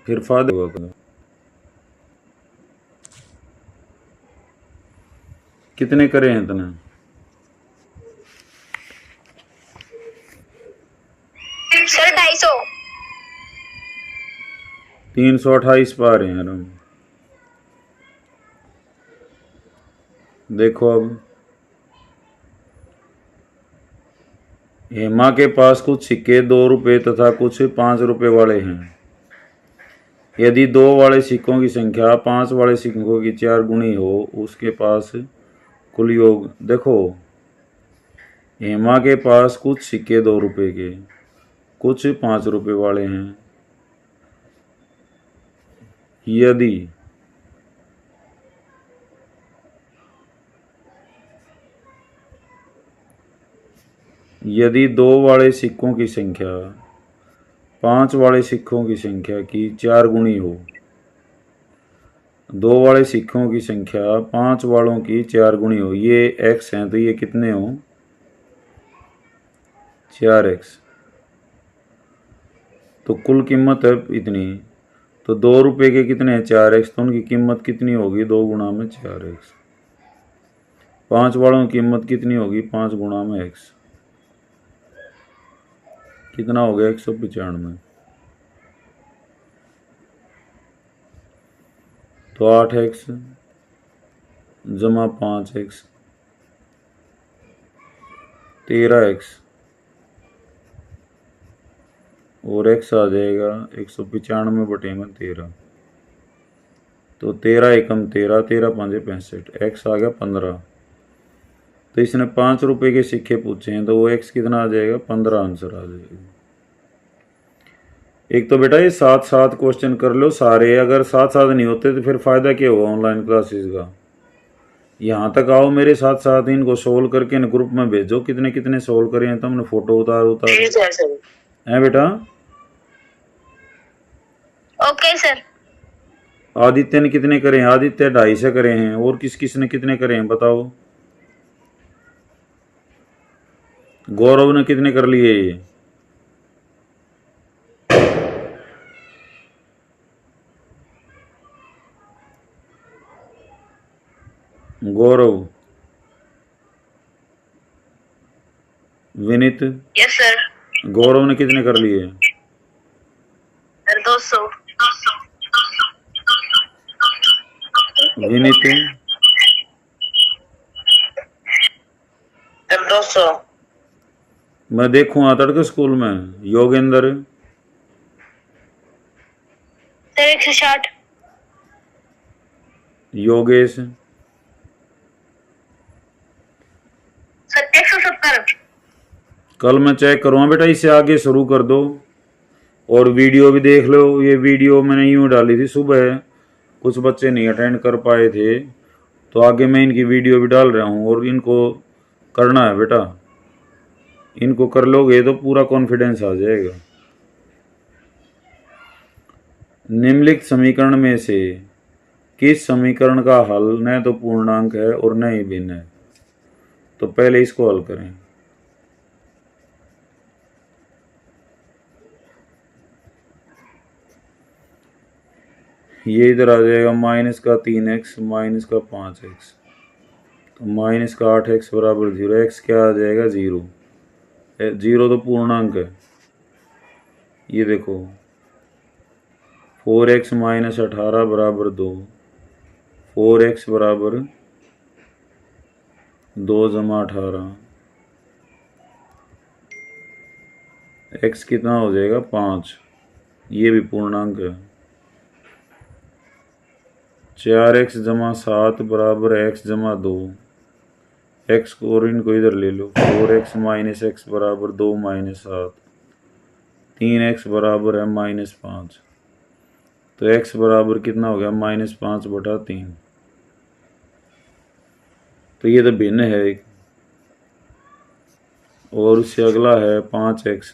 फिर फायदा होगा। कितने करे हैं इतने? सर 250। 328 पा रहे हैं यार हम। देखो अब हेमा के पास कुछ सिक्के 2 रुपए तथा कुछ 5 रुपए वाले हैं। यदि 2 वाले सिक्कों की संख्या 5 वाले सिक्कों की 4 गुनी हो, उसके पास कुल योग देखो। हेमा के पास कुछ सिक्के 2 रुपए के, कुछ 5 रुपए वाले हैं। यदि 2 वाले सिक्कों की संख्या 5 वाले सिक्कों की संख्या की 4 गुनी हो, 2 वाले सिक्कों की संख्या 5 वालों की 4 गुनी हो, ये x हैं तो ये कितने हो? 4x। तो कुल कीमत है इतनी। तो 2 रुपए के कितने हैं? 4x। तो उनकी कीमत कितनी होगी? 2 गुणा में 4x। 5 वालों की कीमत कितनी होगी? 5 गुणा में x। कितना हो गया? 195। तो 8x जमा 5x 13x और x आ जाएगा 195 बटे में 13। तो 13 एकम 13, 13 पाँचे 65, x आ गया 15। तो इसने 5 रुपए के सिक्के पूछे हैं तो वो x कितना आ जाएगा? 15 आंसर आ जाएगा। एक तो बेटा ये साथ साथ क्वेश्चन कर लो सारे, अगर साथ साथ नहीं होते तो फिर फायदा क्या हुआ ऑनलाइन क्लासेस का। यहाँ तक आओ मेरे साथ साथ, इनको सोल्व करके इन ग्रुप में भेजो कितने कितने सोल्व करे हैं तुमने, फोटो उतार है बेटा। Okay sir. आदित्य ने कितने करे हैं? आदित्य 250 करे हैं। और किस किस ने कितने करे हैं बताओ? गौरव ने कितने कर लिए? ये गौरव, विनित, यस सर। गौरव ने कितने कर लिए? सर 200। विनित, सर 200। मैं देखूँ तड़के स्कूल में। योगेंद्र, सर 160। योगेश, सर 170। कल मैं चेक करूँगा बेटा, इससे आगे शुरू कर दो। और वीडियो भी देख लो। ये वीडियो मैंने यूँ डाली थी सुबह, कुछ बच्चे नहीं अटेंड कर पाए थे, तो आगे मैं इनकी वीडियो भी डाल रहा हूँ। और इनको करना है बेटा, इनको कर लोगे तो पूरा कॉन्फिडेंस आ जाएगा। निम्नलिखित समीकरण में से किस समीकरण का हल न तो पूर्णांक है और न ही भिन्न है? तो पहले इसको हल करें। ये इधर आ जाएगा माइनस का 3x माइनस का 5x, तो माइनस का 8x बराबर 0। x क्या आ जाएगा? 0। 0 तो पूर्णांक है। ये देखो 4x माइनस 18 बराबर 2। 4x बराबर 2 जमा 18। x कितना हो जाएगा? 5। ये भी पूर्णांक है। 4x जमा 7 बराबर x जमा 2। x को और इनको इधर ले लो। 4x माइनस x बराबर 2 माइनस 7। 3x बराबर है माइनस 5। तो x बराबर कितना हो गया? माइनस 5 बटा 3। तो ये तो भिन्न है एक। और उससे अगला है 5x।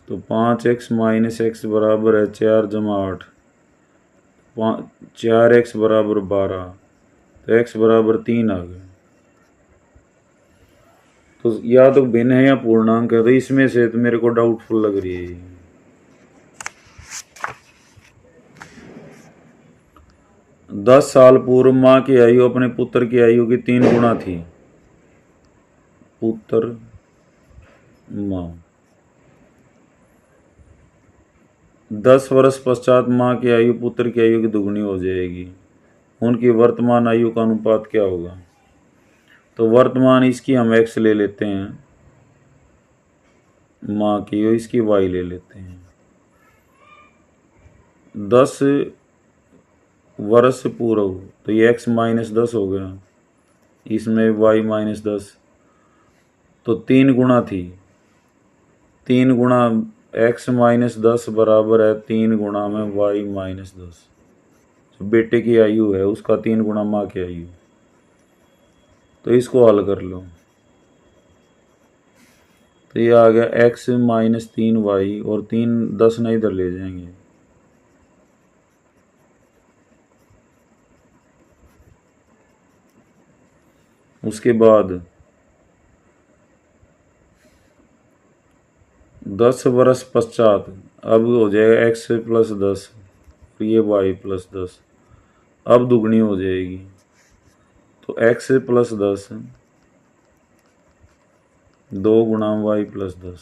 तो 5x माइनस x बराबर है 4 जमा 8। 4x बराबर 12। तो x बराबर 3 आ गया। तो या तो भिन्न है या पूर्णांक है, तो इसमें से तो मेरे को डाउटफुल लग रही है। 10 साल पूर्व माँ की आयु अपने पुत्र की आयु की 3 गुना थी। पुत्र माँ। 10 वर्ष पश्चात माँ की आयु पुत्र की आयु की दुगनी हो जाएगी। उनकी वर्तमान आयु का अनुपात क्या होगा? तो वर्तमान इसकी हम x ले लेते हैं, माँ की, और इसकी y ले लेते हैं। 10 वर्ष पूर्व, तो ये x माइनस 10 हो गया, इसमें y माइनस 10, तो 3 गुना थी। 3 गुणा x माइनस 10 बराबर है 3 गुणा में y माइनस 10। जो बेटे की आयु है उसका 3 गुणा माँ की आयु। तो इसको हल कर लो, तो ये आ गया x माइनस 3y, और 3 10 ना इधर ले जाएंगे, उसके बाद 10 वर्ष पश्चात अब हो जाएगा x प्लस 10, ये y प्लस 10, अब दुगनी हो जाएगी। तो x प्लस 10 2 गुणा y plus 10,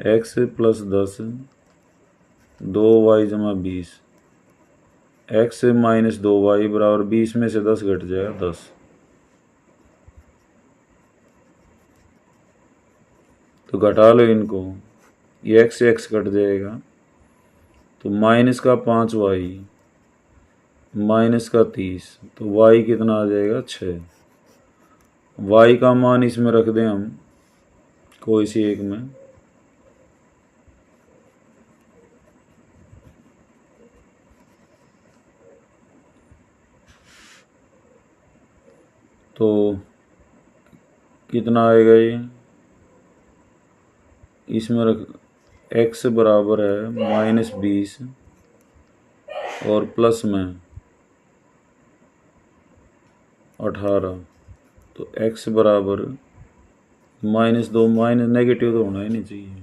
x plus 10 2y जमा 20, x माइनस 2y बराबर 20 में से 10 घट जाएगा 10। तो घटा लो इनको, ये x से x कट जाएगा, तो माइनस का 5y माइनस का 30, तो y कितना आ जाएगा 6। y का मान इसमें रख दें हम कोई सी एक में, तो कितना आएगा ये, इसमें रख x बराबर है माइनस 20 और प्लस में 18, तो x बराबर माइनस 2, माइनस नेगेटिव तो होना ही नहीं चाहिए।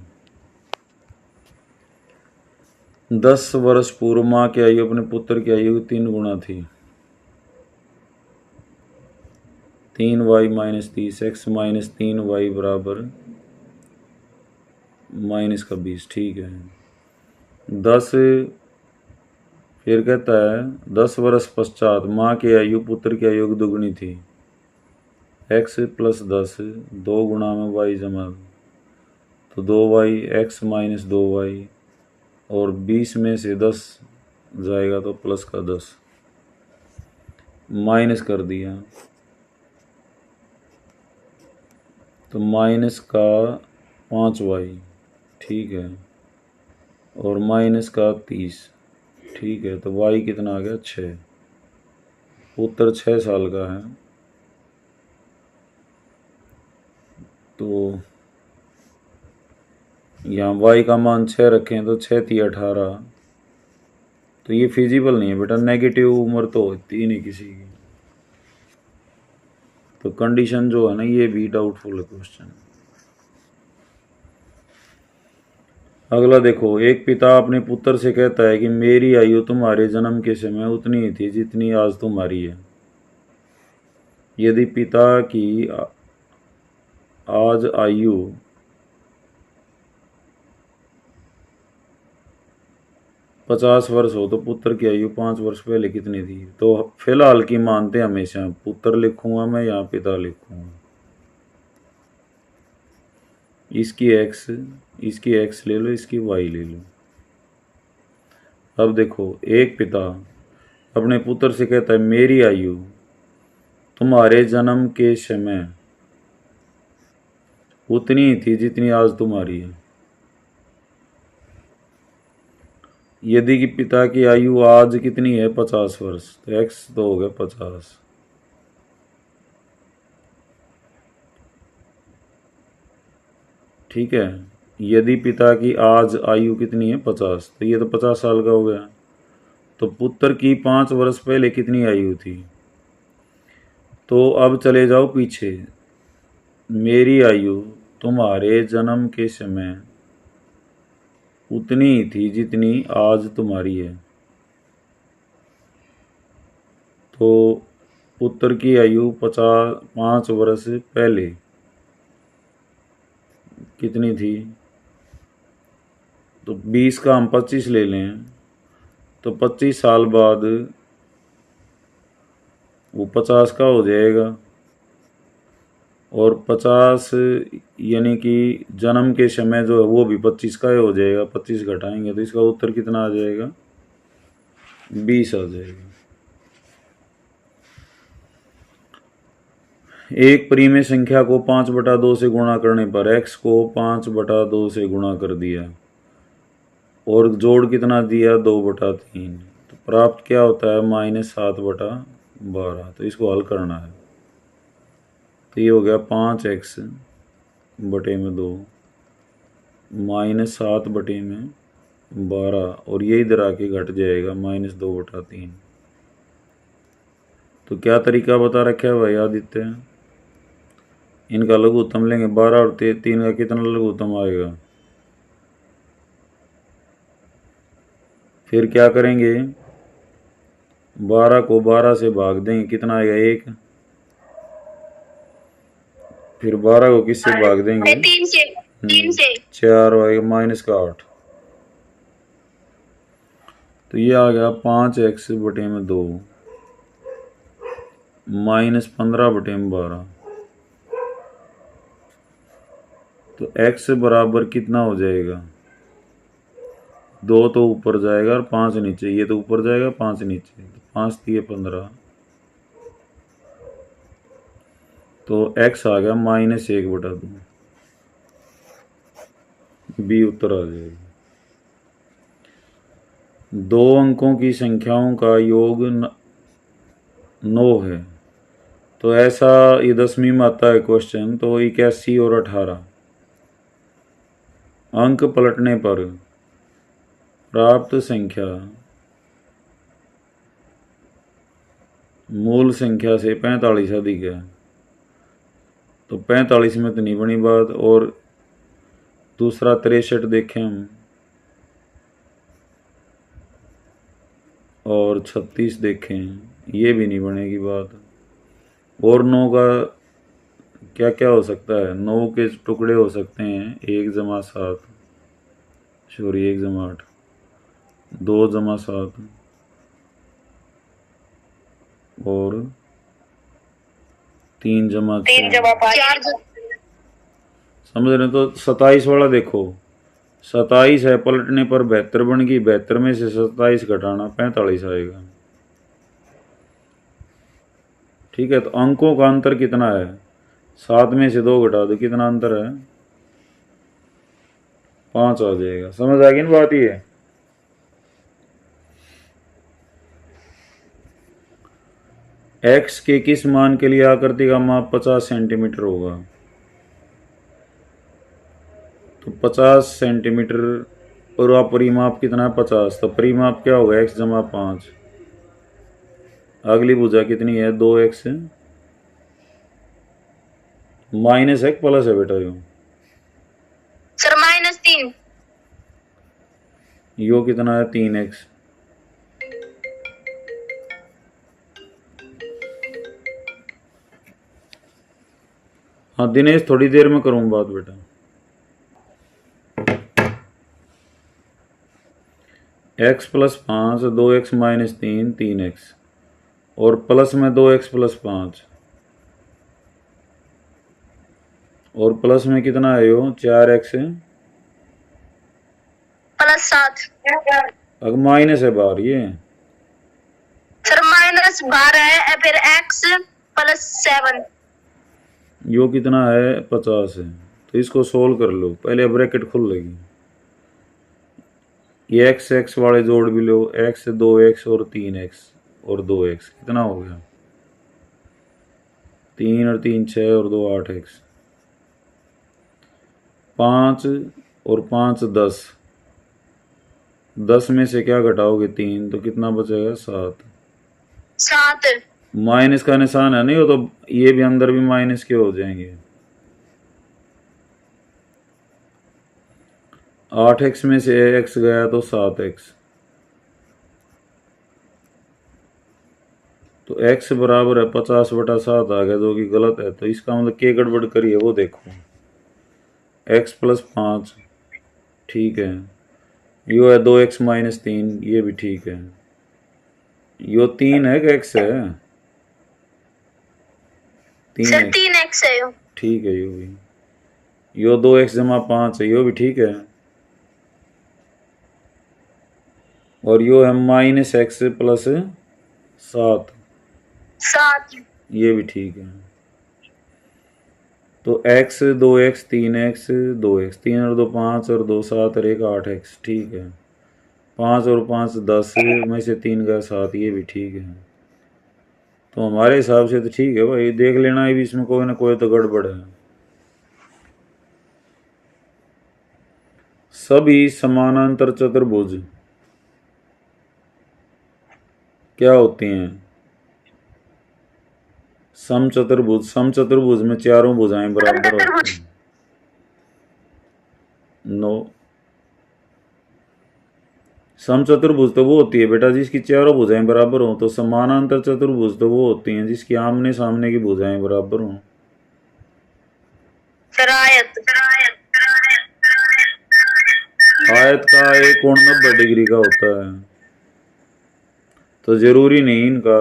10 वर्ष पूर्व माँ की आयु अपने पुत्र की आयु 3 गुना थी। 3y minus 30, x minus 3y बराबर माइनस का 20, ठीक है। 10 फिर कहता है 10 वर्ष पश्चात माँ की आयु पुत्र की आयु दुगनी थी। x प्लस 10 2 गुणा में y जमा, तो 2y x माइनस 2y, और 20 में से 10 जाएगा तो प्लस का 10, माइनस कर दिया, तो माइनस का 5y, ठीक है, और माइनस का 30, ठीक है। तो y कितना आ गया 6। पुत्र 6 साल का है, तो यहाँ y का मान 6 रखें तो 6 थी 18, तो ये फिजिबल नहीं है बेटा, नेगेटिव उम्र तो होती ही नहीं किसी की। तो कंडीशन जो है ना, ये भी डाउटफुल है क्वेश्चन। अगला देखो, एक पिता अपने पुत्र से कहता है कि मेरी आयु तुम्हारे जन्म के समय उतनी ही थी जितनी आज तुम्हारी है। यदि पिता की आज आयु 50 वर्ष हो तो पुत्र की आयु 5 वर्ष पहले कितनी थी? तो फिलहाल की मानते हमेशा पुत्र लिखूंगा मैं, यहाँ पिता लिखूंगा। इसकी x ले लो, इसकी y ले लो। अब देखो, एक पिता अपने पुत्र से कहता है मेरी आयु तुम्हारे जन्म के समय उतनी ही थी जितनी आज तुम्हारी है। यदि कि पिता की आयु आज कितनी है 50 वर्ष, तो x तो हो गया 50। ठीक है, यदि पिता की आज आयु कितनी है 50, तो ये तो 50 साल का हो गया। तो पुत्र की 5 वर्ष पहले कितनी आयु थी? तो अब चले जाओ पीछे, मेरी आयु तुम्हारे जन्म के समय उतनी ही थी जितनी आज तुम्हारी है। तो पुत्र की आयु 5 वर्ष पहले कितनी थी? तो 20 का हम 25 ले लें तो 25 साल बाद वो 50 का हो जाएगा। और 50 यानी कि जन्म के समय जो है वो भी 25 का ही हो जाएगा। 25 घटाएंगे तो इसका उत्तर कितना आ जाएगा? 20 आ जाएगा। एक परिमेय संख्या को 5/2 से गुणा करने पर x को 5/2 से गुणा कर दिया और जोड़ कितना दिया? 2/3। तो प्राप्त क्या होता है? -7/12। तो इसको हल करना है। तो ये हो गया 5x बटे में 2 -7/12 और ये इधर आके घट जाएगा -2/3। तो क्या तरीका बता रखा है भाई आदित्य? इनका लघुत्तम लेंगे। 12 और 3 का कितना लघुत्तम आएगा? फिर क्या करेंगे? 12 को 12 से भाग देंगे, कितना आएगा? 1। फिर 12 को किससे भाग देंगे? 3 से 4 आएगा -8। तो ये आ गया 5x बटे में 2 -15/12। तो x बराबर कितना हो जाएगा? 2 तो ऊपर जाएगा और 5 नीचे। ये तो ऊपर जाएगा, 5 नीचे। तो 5 दिए 15। तो x आ गया -1/2। बी उत्तर आ जाएगा। 2 अंकों की संख्याओं का योग 9 है। तो ऐसा ये 10वीं में आता है क्वेश्चन। तो 81 और 18 अंक पलटने पर प्राप्त संख्या मूल संख्या से 45 अधिक है। तो 45 में तो नहीं बनी बात। और दूसरा 63 देखें हम, और 36 देखें, ये भी नहीं बनेगी बात। और 9 का क्या क्या हो सकता है? 9 के टुकड़े हो सकते हैं 1 + 7, सॉरी 1 + 8, 2 + 7 और 3 + 6। समझ रहे? तो 27 वाला देखो, 27 है, पलटने पर 72 बन गई। 72 में से 27 घटाना 45 आएगा। ठीक है। तो अंकों का अंतर कितना है? 7 में से 2 घटा दो, कितना अंतर है? 5 आ जाएगा। समझ आ गई ना बात? ये x के किस मान के लिए आकृति का माप 50 सेंटीमीटर होगा? तो 50 सेंटीमीटर और आप परिमाप कितना है? 50। तो परिमाप क्या होगा? x + 5। अगली भुजा कितनी है? 2x माइनस है प्लस है बेटा? सर -3। यो कितना है? 3x। हाँ दिनेश, थोड़ी देर में करूँ बात बेटा। x + 5 2x - 3 3x और प्लस में 2x + 5 और प्लस में कितना है? यो 4x +7। अगर माइनस है बाहर ये। सर माइनस बाहर है, फिर x +7। यो कितना है? 50 है। तो इसको सोल्व कर लो। पहले ब्रैकेट खुल लेगी। ये x वाले जोड़ भी लो। x 2x और 3x और 2x कितना हो गया? 3 और 3 6 और 2 8x। 5 और 5 10। 10 में से क्या घटाओगे? 3। तो कितना बचेगा? 7। माइनस का निशान है नहीं हो तो ये भी अंदर भी माइनस के हो जाएंगे। 8x में से x गया तो 7x, तो x बराबर है 50/7 आ गया, जो कि गलत है। तो इसका मतलब क्या गड़बड़ करी है वो देखो। x + 5 ठीक है, यो है 2x - 3, ये भी ठीक है। यो 3 है कि x है? 3 सर है, 3x है यो। ठीक है। यो भी, यो 2x - 5 है, यो भी ठीक है। और यो है -x + 7, 7 ये भी ठीक है। तो x 2x 3x 2x, 3 और 2 5 और 2 7 और 1 8x, ठीक है। 5 और 5 10 में से 3 गया 7, ये भी ठीक है। तो हमारे हिसाब से तो ठीक है भाई, देख लेना है भी इसमें कोई ना कोई तो गड़बड़ है। सभी समानांतर चतुर्भुज क्या होती हैं? समचतुर्भुज। समचतुर्भुज में चारों भुजाएं बराबर होती हैं। नो, समचतुर्भुज तो वो होती है बेटा जिसकी चारों भुजाएं बराबर हों। तो समानांतर चतुर्भुज तो वो होती हैं जिसकी आमने सामने की भुजाएं बराबर हों। सर आयत। आयत का एक कोण 90 डिग्री का होता है, तो जरूरी नहीं इनका।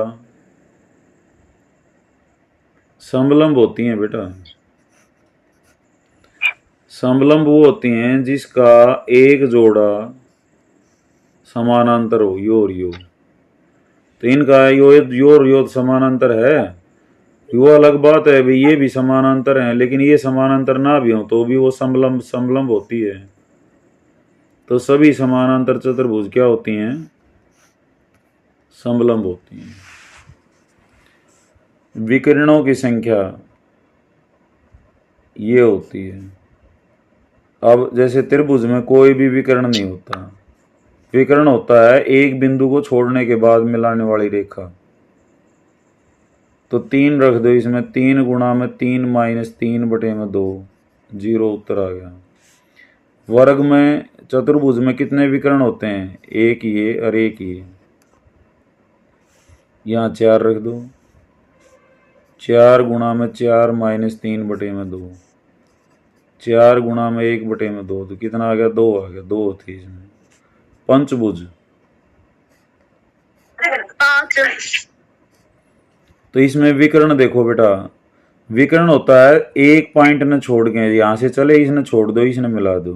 समलंब होती हैं बेटा। समलंब वो होती हैं जिसका एक जोड़ा समानांतर हो, यो और यो। तो इनका यो और यो समानांतर है, यो अलग बात है भाई, ये भी समानांतर है, लेकिन ये समानांतर ना भी हो तो भी वो समलंब होती है। तो सभी समानांतर चतुर्भुज क्या होती हैं? समलंब होती हैं। विकर्णों की संख्या ये होती है। अब जैसे त्रिभुज में कोई भी विकर्ण नहीं होता, विकर्ण होता है एक बिंदु को छोड़ने के बाद मिलाने वाली रेखा। तो 3 रख दो इसमें, 3 × 3 - 3/2, 0 उत्तर आ गया। वर्ग में चतुर्भुज में कितने विकर्ण होते हैं? एक ये और एक ये। यहाँ 4 रख दो, 4 × 4 - 3/2, 4 × 1/2, तो कितना आ गया? 2 आ गया, 2 थी इसमें। पंचभुज, 5 तो इसमें विकर्ण देखो बेटा, विकर्ण होता है एक पॉइंट ने छोड़ के, यहाँ से चले इसने छोड़ दो, इसने मिला दो,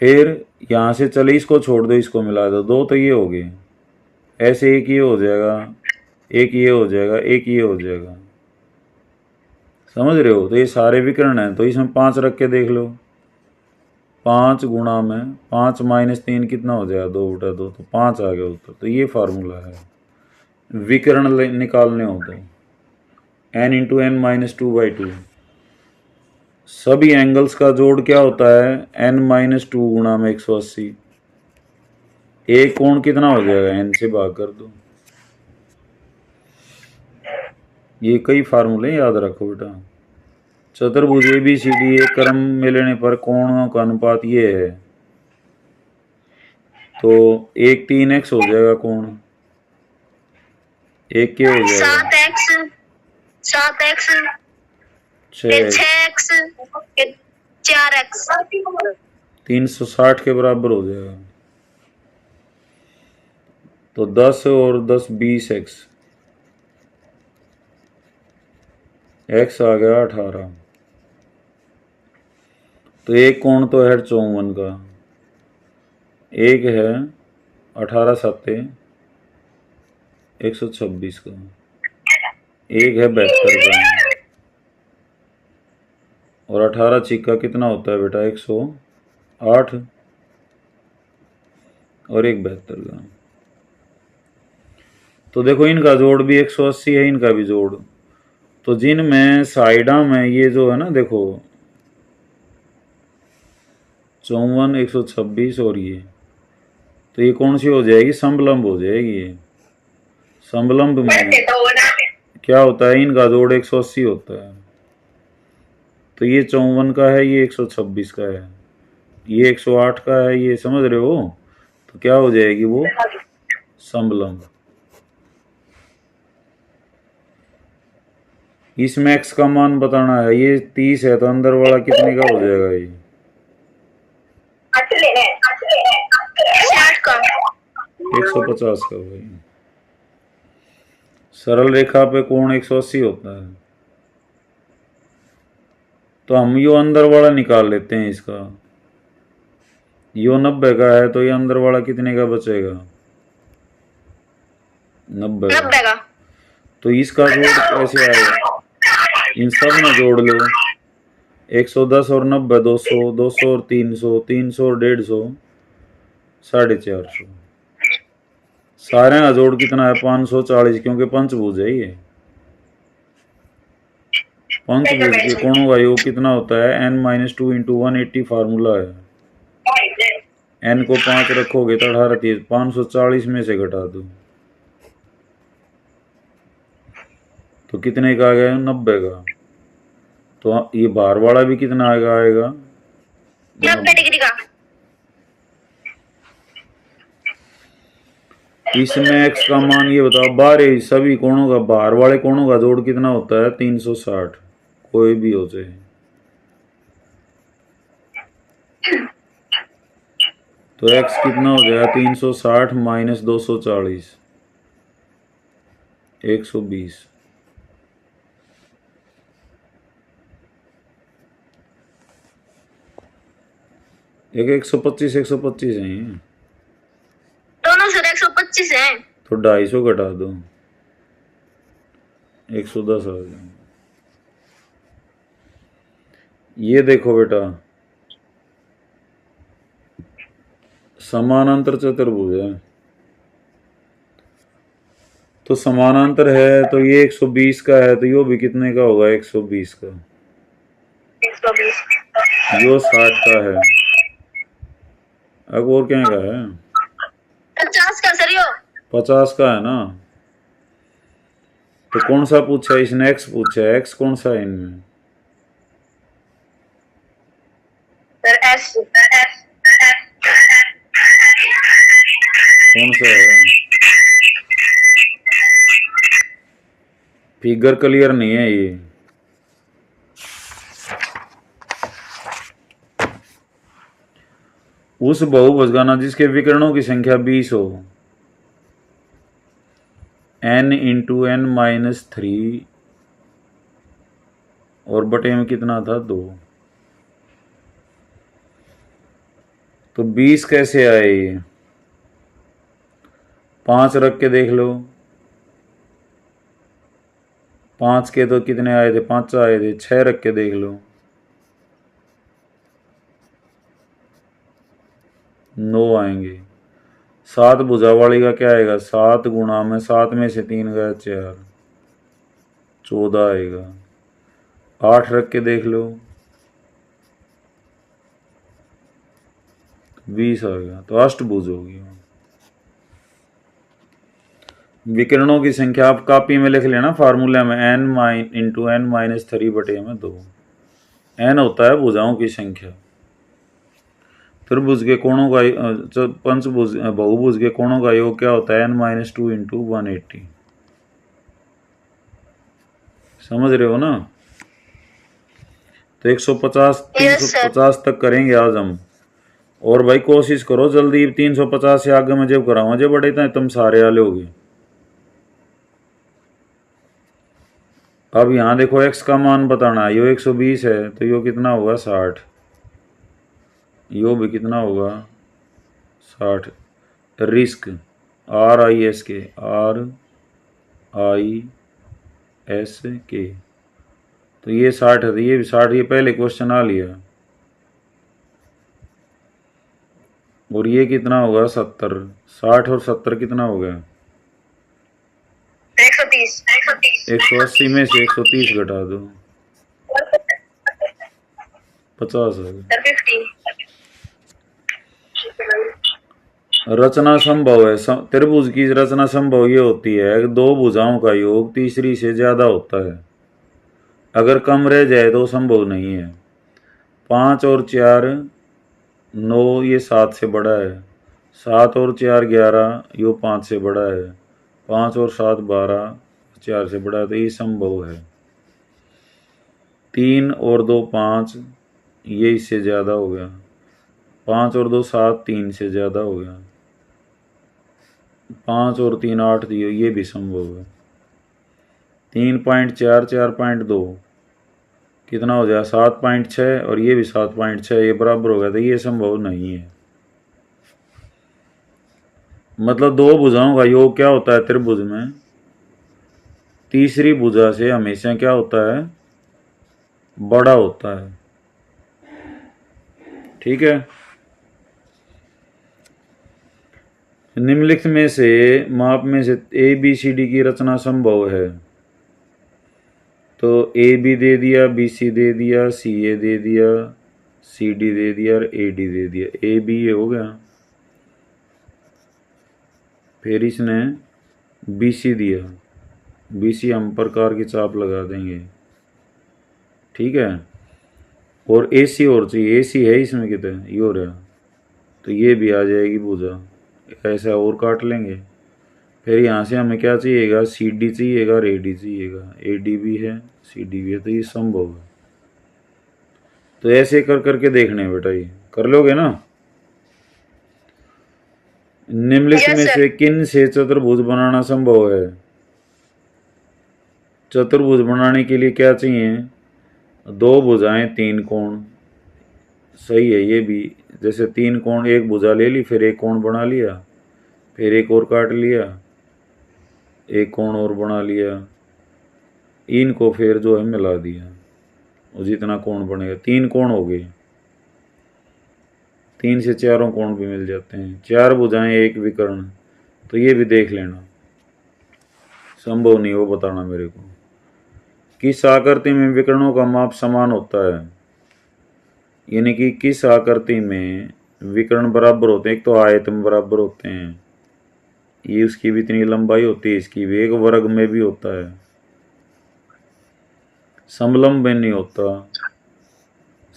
फिर यहाँ से चले इसको छोड़ दो, इसको मिला दो, 2 तो ये हो गए। ऐसे एक ये हो जाएगा, एक ये हो जाएगा, एक ये हो जाएगा, समझ रहे हो? तो ये सारे विकर्ण हैं। तो इसमें 5 रख के देख लो, 5 × 5 - 3 कितना हो जाएगा? 2/2, तो 5 आ गया उत्तर। तो ये फार्मूला है विकर्ण निकालने हो तो n × n - 2/2। सभी एंगल्स का जोड़ क्या होता है? n - 2 × 180। एक कोण कितना हो जाएगा? n से भाग कर दो। ये कई फार्मूले याद रखो बेटा। चतुर्भुज ABCD एक क्रम में लेने पर कोणों का अनुपात ये है, तो एक 3x हो जाएगा कोण, एक क्या हो जाएगा? 7x 6x, 6x 4x 360 के बराबर हो जाएगा। तो 10 और 10 20x, x आ गया 18। तो एक कोण तो है 54 का, एक है 18 7 126 का, एक है 72 का, और 18 छिक्का कितना होता है बेटा? 108, और एक 72 का। तो देखो इनका जोड़ भी 180 है, इनका भी जोड़। तो जिनमें साइडा में ये जो है ना, देखो 54 126 और ये, तो ये कौन सी हो जाएगी? समलंब हो जाएगी। ये समलंब में क्या होता है? इनका जोड़ 180 होता है। तो ये 54 का है, ये 126 का है। ये 108 का है, ये समझ रहे हो? तो क्या हो जाएगी वो समलंब। इसमें x का मान बताना है। ये 30 है तो अंदर वाला कितने का हो जाएगा? ये 60 का। 150 का भाई। सरल रेखा पे कोण 180 होता है। तो हम यो अंदर वाला निकाल लेते हैं इसका। यो 90 का है तो ये अंदर वाला कितने का बचेगा? 90 का। 90 का। तो इसका जोड़ कैसे आएगा? इन सब में जोड़ लो। 110 और 90 200, 200 और 300, 300 और 150, 450। सारे का जोड़ कितना है? 540, क्योंकि पंचभुज है ये। पंचभुज के कोणों का योग कितना होता है? n-2 इंटू 180 फार्मूला है। n को 5 रखोगे तो 18 30, 540 में से घटा दो तो कितने का आ गया? 90 का। तो ये बाहर वाला भी कितना आएगा? 90 डिग्री का। इसमें x का मान ये बताओ, बाहर सभी कोणों का, बाहर वाले कोणों का जोड़ कितना होता है? 360, कोई भी हो जाए। तो x कितना हो जाएगा? 360 माइनस 240, 120। एक 125 125 है ये। दोनों से 125 है। तो 250 घटा दो, 110 आ जाए। ये देखो बेटा, समानांतर चतुर्भुज है। तो समानांतर है तो ये 120 का है तो यो भी कितने का होगा? 120 का। 120। यो 60 का है। अब और क्या का है? 50 का सर यो। 50 का है ना। तो कौन सा पूछा है इसने? x पूछा है। x कौन सा है इनमें? Sir S. कौन सा है? फिगर क्लियर नहीं है ये। उस बहुभुज का ना जिसके विकर्णों की संख्या 20 हो, n इंटू n माइनस 3 और बटे में कितना था? 2। तो 20 कैसे आए ये? 5 रख के देख लो। 5 के तो कितने आए थे? 5 आए थे। 6 रख के देख लो, 9 आएंगे। 7 भुजा वाली का क्या आएगा? 7 गुणा में 7 में से 3 गया 4, 14 आएगा। 8 रख के देख लो, 20 आएगा। तो अष्टभुज होगी। विकर्णों की संख्या आप कॉपी में लिख लेना फार्मूला में, n इंटू n माइनस 3 बटे में 2। n होता है भुजाओं की संख्या। त्रिभुज के कोणों का पंचभुज बहुभुज के कोणों का योग क्या होता है? n-2 into 180। समझ रहे हो ना? तो 150 350 तक करेंगे आज हम। और भाई कोशिश करो जल्दी, 350 से आगे में जब कराऊंगा जब बड़े तुम सारे वाले होगे। अब यहाँ देखो x का मान बताना है। यो 120 है तो यो कितना होगा? 60। यो भी कितना होगा? 60। Risk RISK, RISK। तो ये 60 है तो ये भी 60। ये पहले क्वेश्चन आ लिया। और ये कितना होगा? 70। 60 और 70 कितना हो गया? 130। 180 में से 130 घटा दो, 50 है। 50। रचना संभव है। त्रिभुज की रचना संभव ये होती है कि 2 भुजाओं का योग तीसरी से ज्यादा होता है। अगर कम रह जाए तो संभव नहीं है। 5 और 4 9 ये 7 से बड़ा है, 7 और 4 11, यो 5 से बड़ा है, 5 और 7 12, 4 से बड़ा है, तो ये संभव है। 3 और 2 5, ये इससे ज़्यादा हो गया, 5 और 2 7, 3 से ज़्यादा हो गया, 5 और 3 8 दियो, ये भी संभव है। 3.4 4.2 कितना हो जाए 7.6, और ये भी 7.6, ये बराबर हो गया, तो ये संभव नहीं है। मतलब दो भुजाओं का योग क्या होता है त्रिभुज में, तीसरी भुजा से हमेशा क्या होता है, बड़ा होता है। ठीक है। निम्नलिखित में से माप में से ए बी सी डी की रचना संभव है। तो ए बी दे दिया, बी सी दे दिया, सी ए दे दिया, सी डी दे दिया और ए डी दे दिया। ए बी ये हो गया, फिर इसने बी सी दिया, बी सी हम प्रकार की चाप लगा देंगे। ठीक है। और ए सी और चाहिए, ए सी है इसमें कितने, ये हो रहा, तो ये भी आ जाएगी भुजा, ऐसा और काट लेंगे। फिर यहाँ से हमें क्या चाहिएगा, सी डी चाहिएगा और ए डी चाहिएगा, ए डी भी है सी डी भी है, तो ये संभव है। तो ऐसे कर करके देखने बेटा, ये कर लोगे ना। निम्नलिखित Yes, में sir. से किन से चतुर्भुज बनाना संभव है। चतुर्भुज बनाने के लिए क्या चाहिए, दो भुजाएं तीन कोण, सही है ये भी। जैसे तीन कोण, एक भुजा ले ली, फिर एक कोण बना लिया, फिर एक और काट लिया, एक कोण और बना लिया, इनको फिर जो है मिला दिया, और जितना कोण बनेगा, तीन कोण हो गए। 3 से चारों कोण भी मिल जाते हैं। 4 भुजाएं एक विकर्ण, तो ये भी देख लेना, संभव नहीं वो बताना मेरे को। किस आकृति में विकर्णों का माप समान होता है, यानी कि किस आकृति में विकर्ण बराबर होते हैं। एक तो आयत में बराबर होते हैं, ये उसकी भी इतनी लंबाई होती है, इसकी भी। एक वर्ग में भी होता है, समलंब में नहीं होता।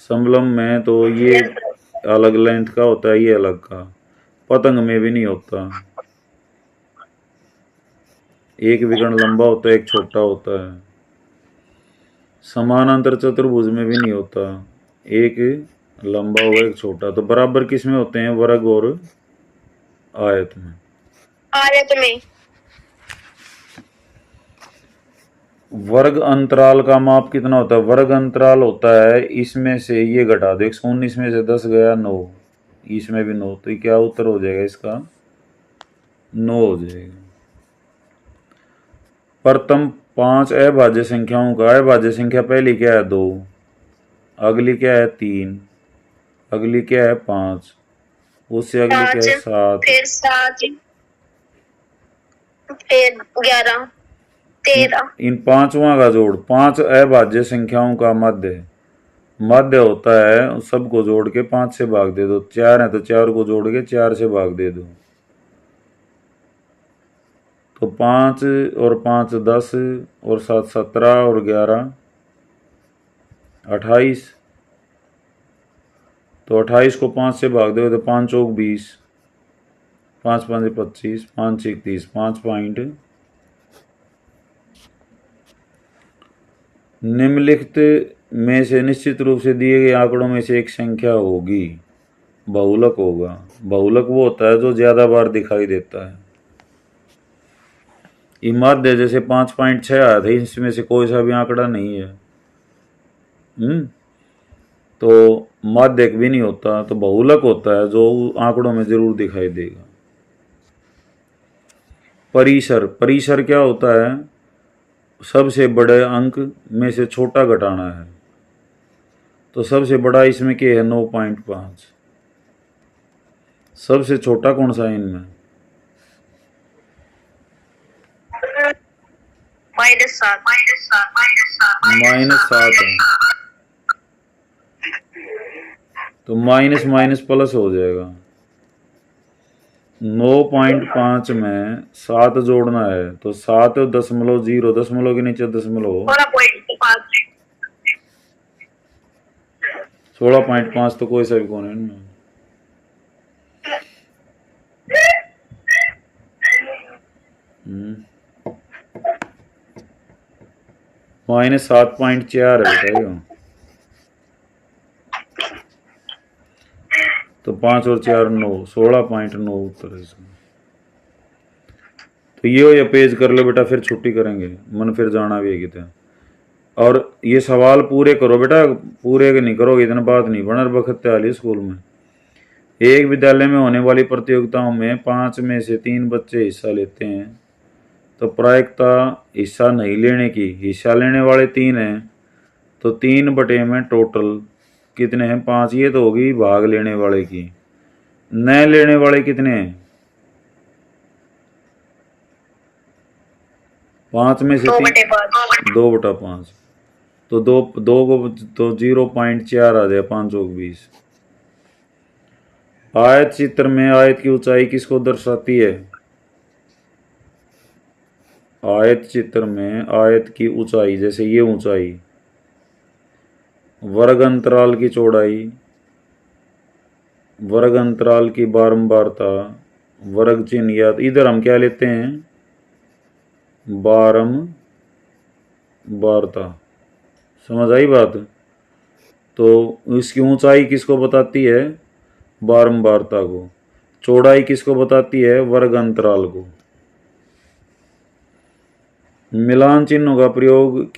समलंब में तो ये अलग लेंथ का होता है, ये अलग का। पतंग में भी नहीं होता, एक विकर्ण लंबा होता है, एक छोटा होता है। समानांतर चतुर्भुज में भी नहीं होता, एक लंबा होगा एक छोटा। तो बराबर किस में होते हैं, वर्ग और आयत में। आयत में। वर्ग अंतराल का माप कितना होता है, वर्ग अंतराल होता है, इसमें से ये घटा दो, 119 में से 10 गया 9, इसमें भी 9, तो ये क्या उत्तर हो जाएगा इसका, 9 हो जाएगा। प्रथम 5 अभाज्य संख्याओं का, अभाज्य संख्या पहली क्या है 2, अगली क्या है 3, अगली क्या है 5, उससे अगली क्या है 7, फिर 7, फिर 11, 13। इन पांचवा का जोड़, 5 अभाज्य संख्याओं का मध्य, मध्य होता है सबको जोड़ के 5 से भाग दे दो। 4 है तो 4 को जोड़ के 4 से भाग दे दो, तो 5 और 5 10 और 7 17 और 11 28, तो 28 को 5 से भाग दो तो 5 चौक 20, 5 5 25, 5 6 30, 5 पॉइंट। निम्नलिखित में से निश्चित रूप से दिए गए आंकड़ों में से एक संख्या होगी, बहुलक होगा। बहुलक वो होता है जो ज्यादा बार दिखाई देता है। माध्य जैसे 5.6 आया था, इसमें से कोई सा भी आंकड़ा नहीं है, तो माध्यक भी नहीं होता, तो बहुलक होता है जो आंकड़ों में जरूर दिखाई देगा। परिसर, परिसर क्या होता है, सबसे बड़े अंक में से छोटा घटाना है, तो सबसे बड़ा इसमें क्या है 9.5, सबसे छोटा कौन सा है इनमें, -7, -7 है, तो माइनस माइनस प्लस हो जाएगा। 9.5 में 7 जोड़ना है, तो 7.0, दशमलव के नीचे दशमलव, 16.5 तो कोई सा भी कौन है इनमें, -7.4 है बेटा यो। तो 5 और 4 9, 16.9 उत्तर है इसमें। तो ये पेज कर लो बेटा, फिर छुट्टी करेंगे, मन फिर जाना भी है कितने। और ये सवाल पूरे करो बेटा, पूरे नहीं करोगे इतना बात नहीं बनर बखत आली स्कूल में। एक विद्यालय में होने वाली प्रतियोगिताओं में 5 में से 3 बच्चे हिस्सा लेते हैं, तो प्रायिकता हिस्सा नहीं लेने की, हिस्सा लेने वाले 3 हैं, तो 3 बटे में टोटल कितने हैं? 5। ये तो होगी भाग लेने वाले की। न लेने वाले कितने हैं? 5 में से 2/5। 2/5। तो दो को तो 0.4 आ जाए, 5 और 20। आयत चित्र में आयत की ऊंचाई किसको दर्शाती है? आयत चित्र में आयत की ऊंचाई, जैसे ये ऊंचाई, वर्ग अंतराल की चौड़ाई, वर्ग अंतराल की बारंबारता, वर्ग चिन्ह, या इधर हम क्या लेते हैं? बारंबारता। समझ आई बात? तो इसकी ऊंचाई किसको बताती है? बारंबारता को। चौड़ाई किसको बताती है? वर्ग अंतराल को। मिलान चिन्हों का प्रयोग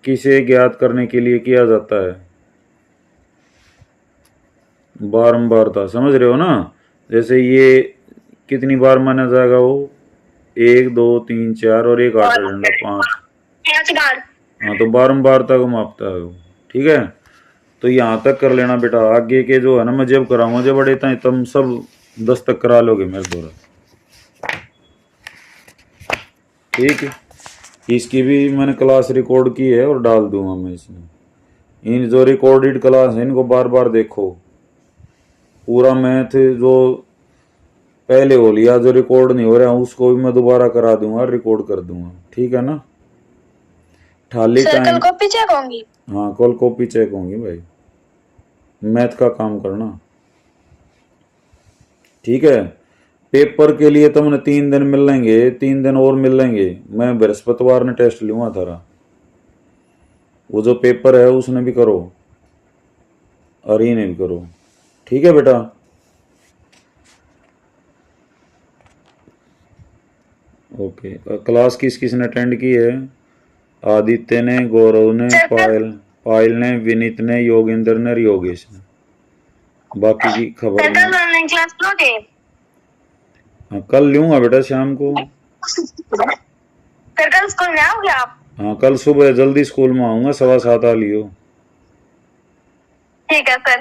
किसे ज्ञात करने के लिए किया जाता है? बारंबारता। समझ रहे हो ना? जैसे ये कितनी बार माना जाएगा? वो 1 2 3 4 और 1 8 डंडा 5 बार। हाँ, तो बारंबारता को मापता है वो। ठीक है, तो यहाँ तक कर लेना बेटा। आगे के जो है ना, मैं जब कराऊंगा जब बड़े तुम सब दस्तक करा लोगे मेरे द्वारा। ठीक है, इसकी भी मैंने क्लास रिकॉर्ड की है और डाल दूंगा मैं इसमें। इन जो रिकॉर्डेड क्लास है इनको बार बार देखो। पूरा मैथ जो पहले हो लिया, जो रिकॉर्ड नहीं हो रहा उसको भी मैं दोबारा करा दूंगा, रिकॉर्ड कर दूंगा। ठीक है ना? थाली सर, कल टाइम। कॉपी चेक होंगी? हाँ, कल कॉपी चेक होंगी भाई, मैथ का काम करना। ठीक है, पेपर के लिए तुमने 3 दिन मिल लेंगे, 3 दिन और मिल लेंगे। मैं बृहस्पतिवार ने टेस्ट लूंगा तारा। वो जो पेपर है उसने भी करो और ये नहीं करो। ठीक है बेटा? ओके, क्लास किस किसने अटेंड की है? आदित्य ने, गौरव ने, पायल ने, विनीत ने, योगेंद्र ने और योगेश ने। बाकी की खबर सर, कल ऑनलाइन क्लास लोगे? हाँ, कल लूंगा बेटा शाम को। सर, कल स्कूल में आओगे आप? हाँ, कल सुबह जल्दी स्कूल में आऊंगा, 7:15 आ लियो। ठीक है सर।